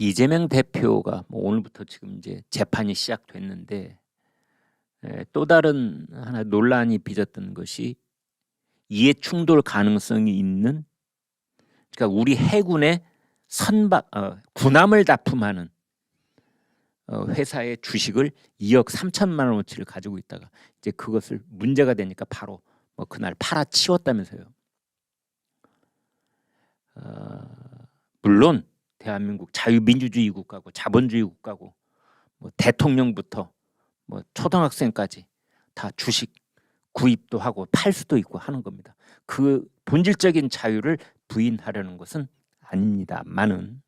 이재명 대표가 오늘부터 지금 이제 재판이 시작됐는데 또 다른 하나 논란이 빚었던 것이 이해 충돌 가능성이 있는, 그러니까 우리 해군의 군함을 납품하는 회사의 주식을 2억 3천만 원어치를 가지고 있다가 이제 그것을 문제가 되니까 바로 그날 팔아치웠다면서요. 물론 대한민국 자유민주주의 국가고 자본주의 국가고 대통령부터 초등학생까지 다 주식 구입도 하고 팔 수도 있고 하는 겁니다. 그 본질적인 자유를 부인하려는 것은 아닙니다만은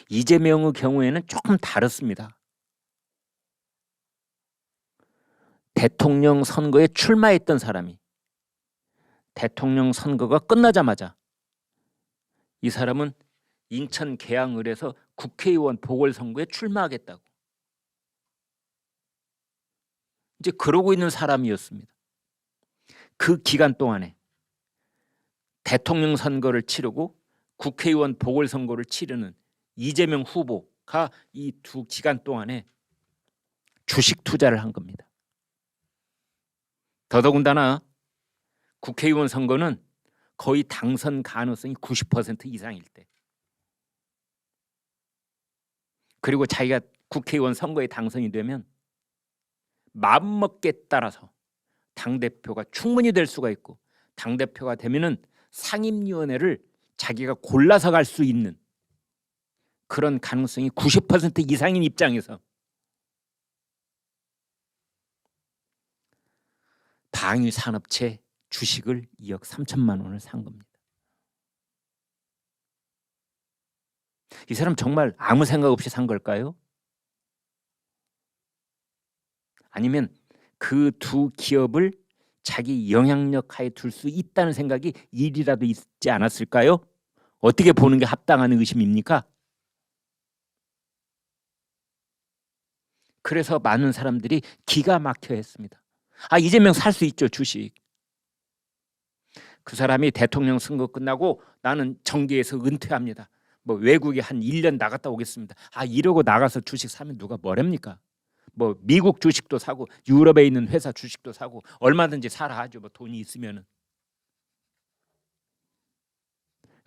이재명의 경우에는 조금 다릅니다. 대통령 선거에 출마했던 사람이 대통령 선거가 끝나자마자 이 사람은 인천 계양을에서 국회의원 보궐선거에 출마하겠다고 이제 그러고 있는 사람이었습니다. 그 기간 동안에 대통령 선거를 치르고 국회의원 보궐선거를 치르는 이재명 후보가 이 두 기간 동안에 주식 투자를 한 겁니다. 더더군다나 국회의원 선거는 거의 당선 가능성이 90% 이상일 때, 그리고 자기가 국회의원 선거에 당선이 되면 마음먹기에 따라서 당대표가 충분히 될 수가 있고, 당대표가 되면은 상임위원회를 자기가 골라서 갈 수 있는 그런 가능성이 90% 이상인 입장에서 방위산업체 주식을 2억 3천만 원을 산 겁니다. 이 사람 정말 아무 생각 없이 산 걸까요? 아니면 그 두 기업을 자기 영향력 하에 둘 수 있다는 생각이 일이라도 있지 않았을까요? 어떻게 보는 게 합당한 의심입니까? 그래서 많은 사람들이 기가 막혀 했습니다. 이재명 살 수 있죠, 주식. 그 사람이 대통령 선거 끝나고 나는 정계에서 은퇴합니다. 외국에 한 1년 나갔다 오겠습니다. 이러고 나가서 주식 사면 누가 뭐랍니까? 미국 주식도 사고 유럽에 있는 회사 주식도 사고 얼마든지 사라 하죠. 돈이 있으면은.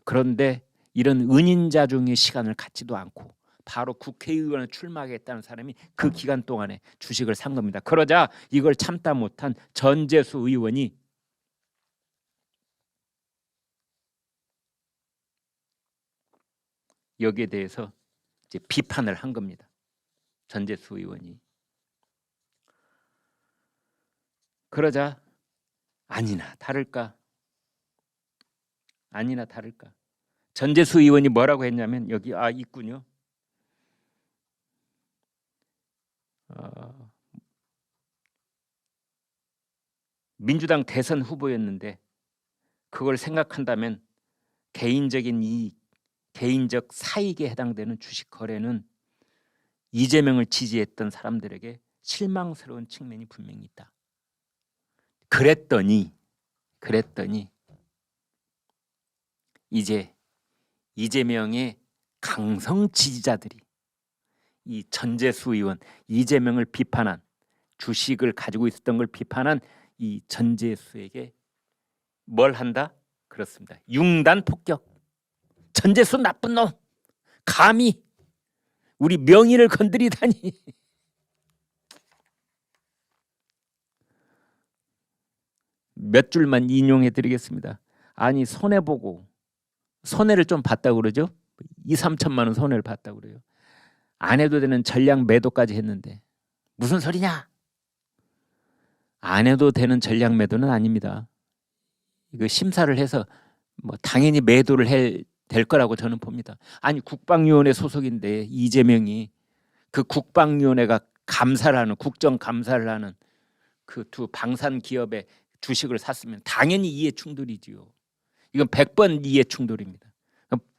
그런데 이런 은인자중의 시간을 갖지도 않고 바로 국회의원에 출마하겠다는 사람이 그 기간 동안에 주식을 산 겁니다. 그러자 이걸 참다 못한 전재수 의원이 여기에 대해서 이제 비판을 한 겁니다. 전재수 의원이. 그러자 아니나 다를까 전재수 의원이 뭐라고 했냐면, 여기 있군요. 민주당 대선 후보였는데 그걸 생각한다면 개인적인 이익, 개인적 사익에 해당되는 주식 거래는 이재명을 지지했던 사람들에게 실망스러운 측면이 분명히 있다. 그랬더니 이제 이재명의 강성 지지자들이 이 전재수 의원, 이재명을 비판한, 주식을 가지고 있었던 걸 비판한 이 전재수에게 뭘 한다? 그렇습니다. 융단 폭격. 전재수 나쁜 놈, 감히 우리 명의를 건드리다니. 몇 줄만 인용해 드리겠습니다. 손해보고, 손해를 좀 봤다고 그러죠. 2, 3천만 원 손해를 봤다고 그래요. 안 해도 되는 전략 매도까지 했는데 무슨 소리냐? 안 해도 되는 전략 매도는 아닙니다. 이거 심사를 해서 당연히 매도를 될 거라고 저는 봅니다. 국방위원회 소속인데 이재명이 그 국방위원회가 감사를 하는, 국정 감사를 하는 그 두 방산 기업의 주식을 샀으면 당연히 이해 충돌이지요. 이건 100번 이해 충돌입니다.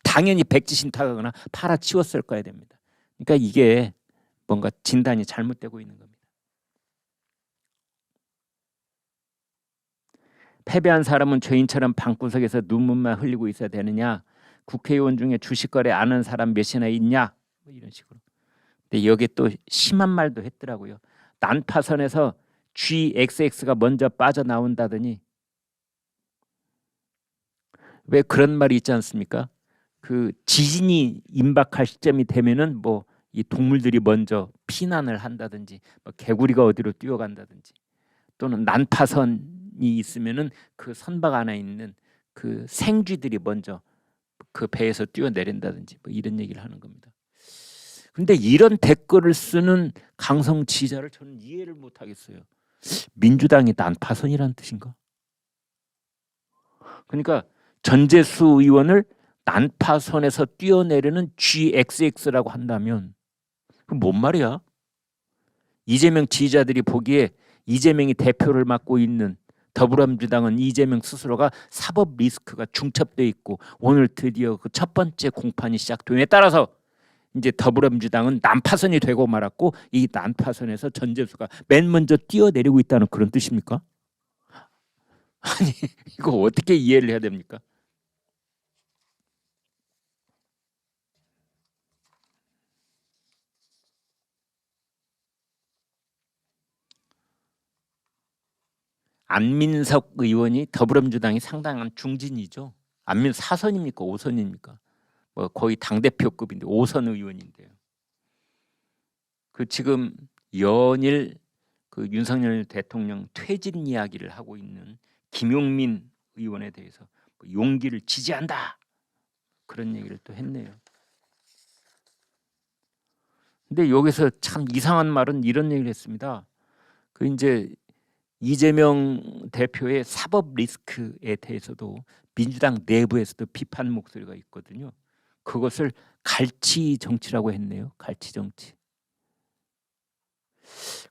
당연히 백지신탁하거나 팔아치웠을 거야 됩니다. 그러니까 이게 뭔가 진단이 잘못되고 있는 겁니다. 패배한 사람은 죄인처럼 방구석에서 눈물만 흘리고 있어야 되느냐? 국회의원 중에 주식 거래 아는 사람 몇이나 있냐? 뭐 이런 식으로. 근데 여기 또 심한 말도 했더라고요. 난파선에서 GXX가 먼저 빠져나온다더니 왜 그런 말이 있지 않습니까? 그 지진이 임박할 시점이 되면은 뭐 이 동물들이 먼저 피난을 한다든지 뭐 개구리가 어디로 뛰어간다든지 또는 난파선이 있으면은 그 선박 안에 있는 그 생쥐들이 먼저 그 배에서 뛰어내린다든지 뭐 이런 얘기를 하는 겁니다. 근데 이런 댓글을 쓰는 강성 지지자를 저는 이해를 못 하겠어요. 민주당이 난파선이라는 뜻인가? 그러니까 전재수 의원을 난파선에서 뛰어내리는 GXX라고 한다면 그건 뭔 말이야? 이재명 지지자들이 보기에 이재명이 대표를 맡고 있는 더불어민주당은 이재명 스스로가 사법 리스크가 중첩돼 있고 오늘 드디어 그 첫 번째 공판이 시작됨에 따라서 이제 더불어민주당은 난파선이 되고 말았고 이 난파선에서 전재수가 맨 먼저 뛰어내리고 있다는 그런 뜻입니까? 아니 이거 어떻게 이해를 해야 됩니까? 안민석 의원이 더불어민주당이 상당한 중진이죠. 안민 4선입니까? 5선입니까? 뭐 거의 당대표급인데 5선 의원인데요. 그 지금 연일 그 윤석열 대통령 퇴진 이야기를 하고 있는 김용민 의원에 대해서 용기를 지지한다 그런 얘기를 또 했네요. 근데 여기서 참 이상한 말은 이런 얘기를 했습니다. 그 이제 이재명 대표의 사법 리스크에 대해서도 민주당 내부에서도 비판 목소리가 있거든요. 그것을 갈치 정치라고 했네요. 갈치 정치.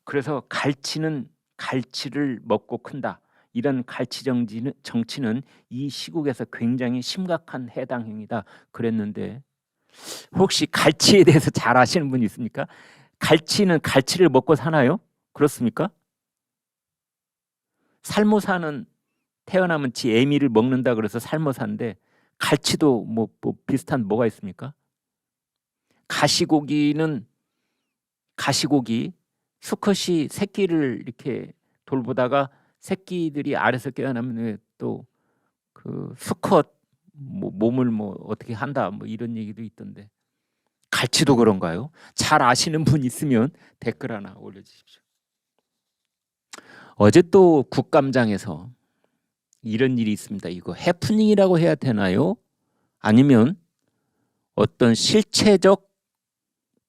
그래서 갈치는 갈치를 먹고 큰다. 이런 갈치 정치는 이 시국에서 굉장히 심각한 해당 행위다 그랬는데 혹시 갈치에 대해서 잘 아시는 분 있습니까? 갈치는 갈치를 먹고 사나요? 그렇습니까? 살모사는 태어나면 지 애미를 먹는다 그래서 살모사인데 갈치도 뭐 비슷한 뭐가 있습니까? 가시고기는 가시고기 수컷이 새끼를 이렇게 돌보다가 새끼들이 알에서 깨어나면 또 그 수컷 몸을 뭐 어떻게 한다 뭐 이런 얘기도 있던데 갈치도 그런가요? 잘 아시는 분 있으면 댓글 하나 올려주십시오. 어제 또 국감장에서 이런 일이 있습니다. 이거 해프닝이라고 해야 되나요? 아니면 어떤 실체적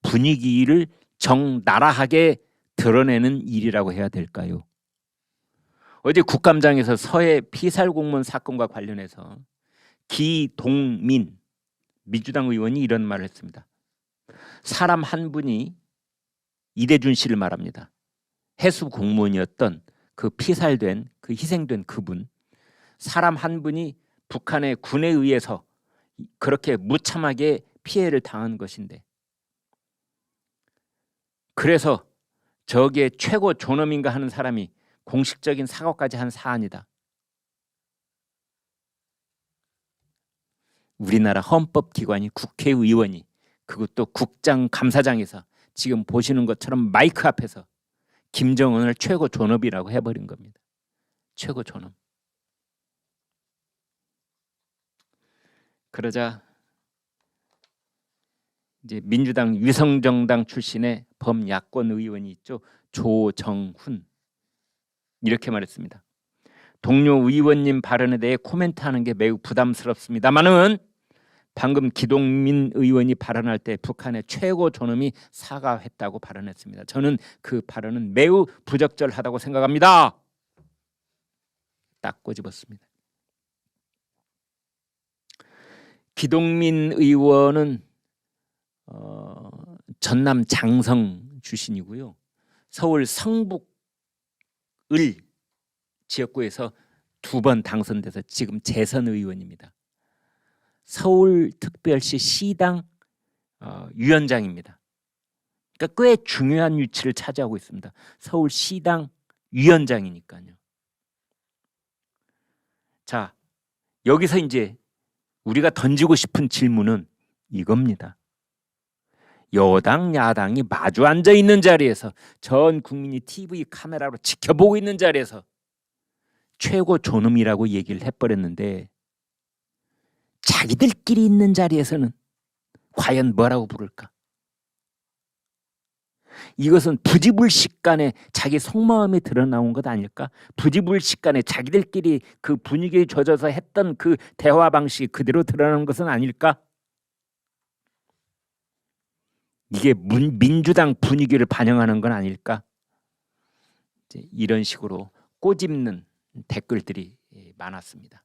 분위기를 적나라하게 드러내는 일이라고 해야 될까요? 어제 국감장에서 서해 피살 공무원 사건과 관련해서 기동민 민주당 의원이 이런 말을 했습니다. 사람 한 분이 이대준 씨를 말합니다. 해수 공무원이었던 그 피살된 그 희생된 그분 사람 한 분이 북한의 군에 의해서 그렇게 무참하게 피해를 당한 것인데 그래서 저게 최고 존엄인가 하는 사람이 공식적인 사과까지 한 사안이다. 우리나라 헌법기관이 국회의원이 그것도 국장감사장에서 지금 보시는 것처럼 마이크 앞에서 김정은을 최고 존엄이라고 해버린 겁니다. 최고 존엄. 그러자 이제 민주당 위성정당 출신의 범야권 의원이 있죠. 조정훈 이렇게 말했습니다. 동료 의원님 발언에 대해 코멘트하는 게 매우 부담스럽습니다만은 방금 기동민 의원이 발언할 때 북한의 최고 존엄이 사과했다고 발언했습니다. 저는 그 발언은 매우 부적절하다고 생각합니다. 딱 꼬집었습니다. 기동민 의원은 전남 장성 출신이고요. 서울 성북을 지역구에서 2번 당선돼서 지금 재선 의원입니다. 서울특별시 시당 위원장입니다. 그러니까 꽤 중요한 위치를 차지하고 있습니다. 서울시당 위원장이니까요. 자, 여기서 이제 우리가 던지고 싶은 질문은 이겁니다. 여당 야당이 마주 앉아 있는 자리에서, 전 국민이 TV 카메라로 지켜보고 있는 자리에서 최고 존엄이라고 얘기를 해버렸는데, 자기들끼리 있는 자리에서는 과연 뭐라고 부를까? 이것은 부지불식간에 자기 속마음이 드러나온 것 아닐까? 부지불식간에 자기들끼리 그 분위기에 젖어서 했던 그 대화 방식이 그대로 드러나는 것은 아닐까? 이게 민주당 분위기를 반영하는 건 아닐까? 이런 식으로 꼬집는 댓글들이 많았습니다.